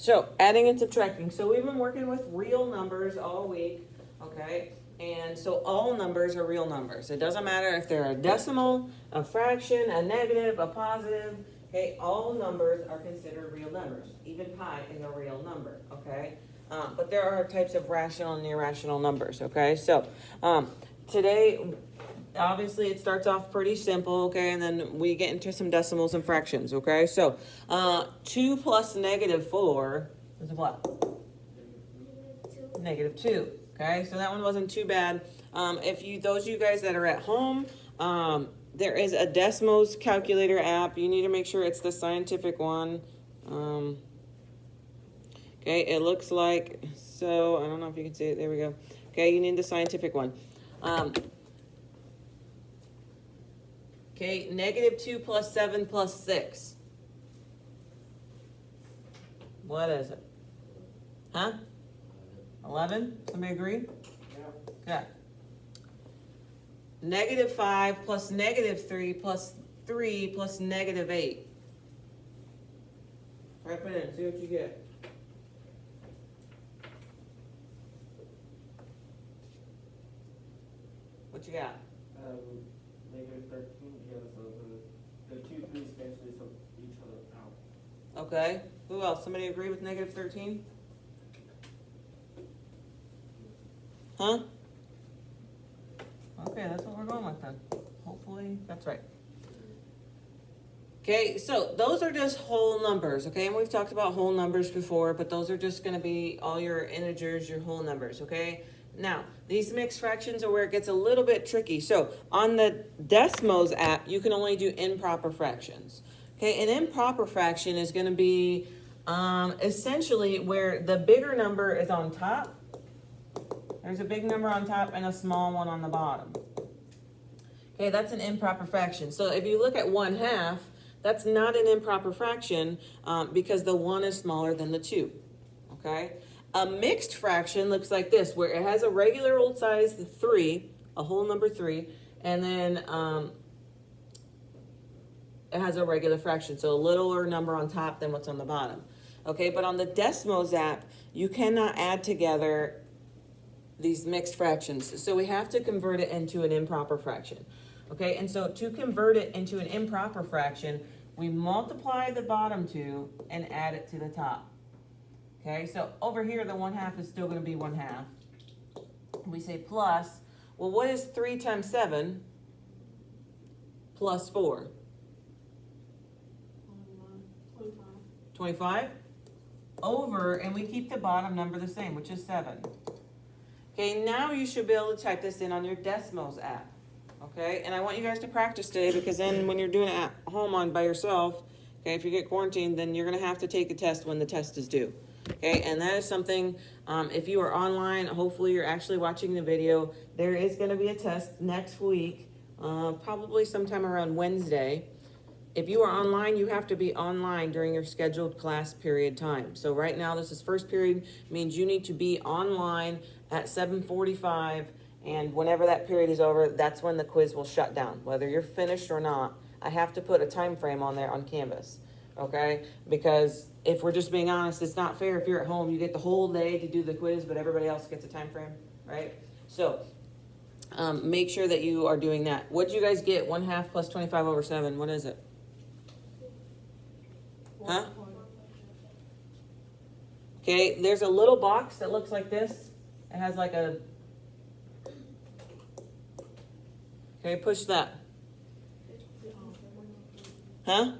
So adding and subtracting. So we've been working with real numbers all week, okay? And so all numbers are real numbers. It doesn't matter if they're a decimal, a fraction, a negative, a positive, okay? All numbers are considered real numbers. Even pi is a real number, okay? But there are types of rational and irrational numbers, okay? So today, obviously it starts off pretty simple, okay? And then we get into some decimals and fractions, okay? So 2 plus negative 4 is what? Negative 2. Okay, so that one wasn't too bad. Those of you guys that are at home, there is a Decimals calculator app. You need to make sure it's the scientific one. Okay, it looks like, so I don't know if you can see it. There we go. Okay, you need the scientific one. Okay, negative 2 plus 7 plus 6. What is it? Huh? 11? Somebody agree? Yeah. Okay. Negative 5 plus negative 3 plus 3 plus negative 8. Type it in, see what you get. What you got? Negative 13, yeah, so the 2 3's cancel each other out. Okay. Who else? Somebody agree with negative 13? Huh? Okay, that's what we're going with then. Hopefully, that's right. Okay, so those are just whole numbers, okay? And we've talked about whole numbers before, but those are just going to be all your integers, your whole numbers, okay? Now, these mixed fractions are where it gets a little bit tricky. So on the Decimals app, you can only do improper fractions. Okay, an improper fraction is going to be essentially where the bigger number is on top. There's a big number on top and a small one on the bottom. Okay, that's an improper fraction. So if you look at 1/2, that's not an improper fraction because the 1 is smaller than the 2. Okay? A mixed fraction looks like this, where it has a regular old size 3, a whole number 3, and then it has a regular fraction, so a littler number on top than what's on the bottom. Okay, but on the Decimals app, you cannot add together these mixed fractions. So we have to convert it into an improper fraction. Okay, and so to convert it into an improper fraction, we multiply the bottom 2 and add it to the top. Okay, so over here, the 1/2 is still going to be 1/2. We say plus, well, what is 3 times 7 plus 4? 25? Over, and we keep the bottom number the same, which is 7. Okay, now you should be able to type this in on your Decimals app. Okay, and I want you guys to practice today, because then when you're doing it at home by yourself, okay, if you get quarantined, then you're going to have to take a test when the test is due. Okay, and that is something, if you are online, hopefully you're actually watching the video. There is going to be a test next week, probably sometime around Wednesday. If you are online, you have to be online during your scheduled class period time. So right now, this is first period, means you need to be online at 7:45, and whenever that period is over, that's when the quiz will shut down. Whether you're finished or not, I have to put a time frame on there on Canvas, okay? Because if we're just being honest, it's not fair if you're at home, you get the whole day to do the quiz, but everybody else gets a time frame, right? So make sure that you are doing that. What did you guys get? 1/2 plus 25 over 7. What is it? Huh? Okay, there's a little box that looks like this. It has like a... Okay, push that. Huh?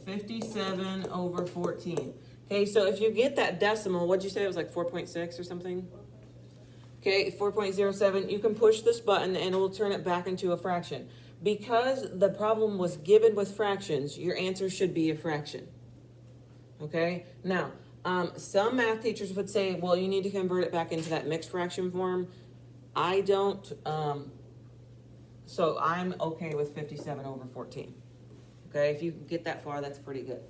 57 over 14. Okay, so if you get that decimal, what'd you say? It was like 4.6 or something? Okay, 4.07. You can push this button and it will turn it back into a fraction. Because the problem was given with fractions, your answer should be a fraction. Okay? Now, some math teachers would say, well, you need to convert it back into that mixed fraction form. I don't, so I'm okay with 57 over 14. Okay, if you can get that far, that's pretty good.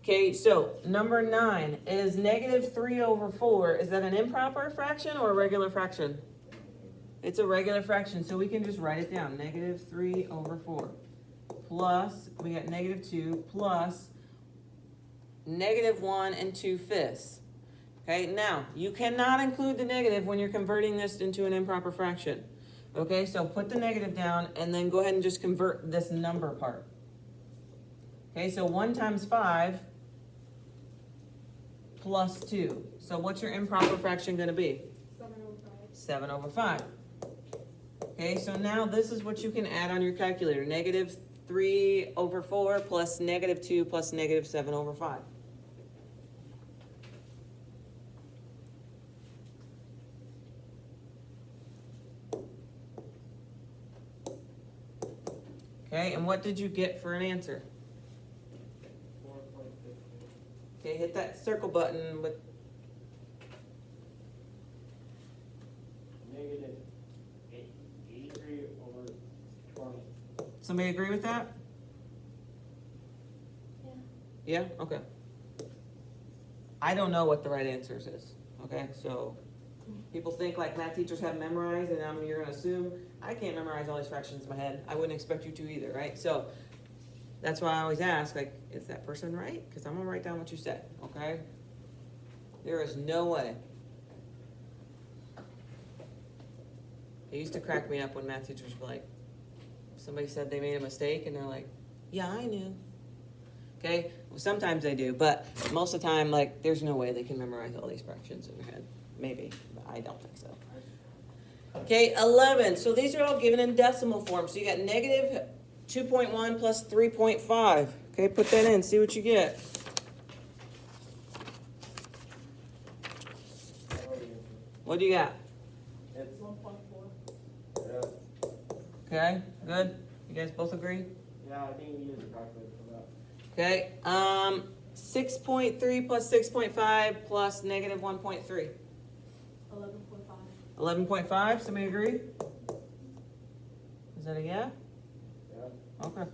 Okay, so number 9 is negative 3 over 4. Is that an improper fraction or a regular fraction? It's a regular fraction, so we can just write it down. Negative 3 over 4. plus, we got -2 plus -1 2/5. Okay, now, you cannot include the negative when you're converting this into an improper fraction. Okay, so put the negative down and then go ahead and just convert this number part. Okay, so 1 times 5 plus 2. So what's your improper fraction going to be? 7/5. 7/5. Okay, so now this is what you can add on your calculator. -3/4 plus -2 plus -7/5. Okay, and what did you get for an answer? 4.15. Okay, hit that circle button with, Negative 83/20. somebody agree with that? Yeah. Yeah, okay. I don't know what the right answers is, okay, so people think like math teachers have memorized and you're gonna assume, I can't memorize all these fractions in my head. I wouldn't expect you to either, right? So that's why I always ask, like, is that person right? Because I'm gonna write down what you said, okay? There is no way. It used to crack me up when math teachers were like, somebody said they made a mistake and they're like, yeah, I knew. Okay, well, sometimes they do, but most of the time, like, there's no way they can memorize all these fractions in their head. Maybe, but I don't think so. Okay, 11. So these are all given in decimal form. So you got -2.1 plus 3.5. Okay, put that in, see what you get. What do you got? It's 1.4. Yeah. Okay, good. You guys both agree? Yeah, I think we use a calculator for that. Okay, 6.3 plus 6.5 plus -1.3. 11.5. 11.5, somebody agree? Is that a yeah? Yeah. Okay.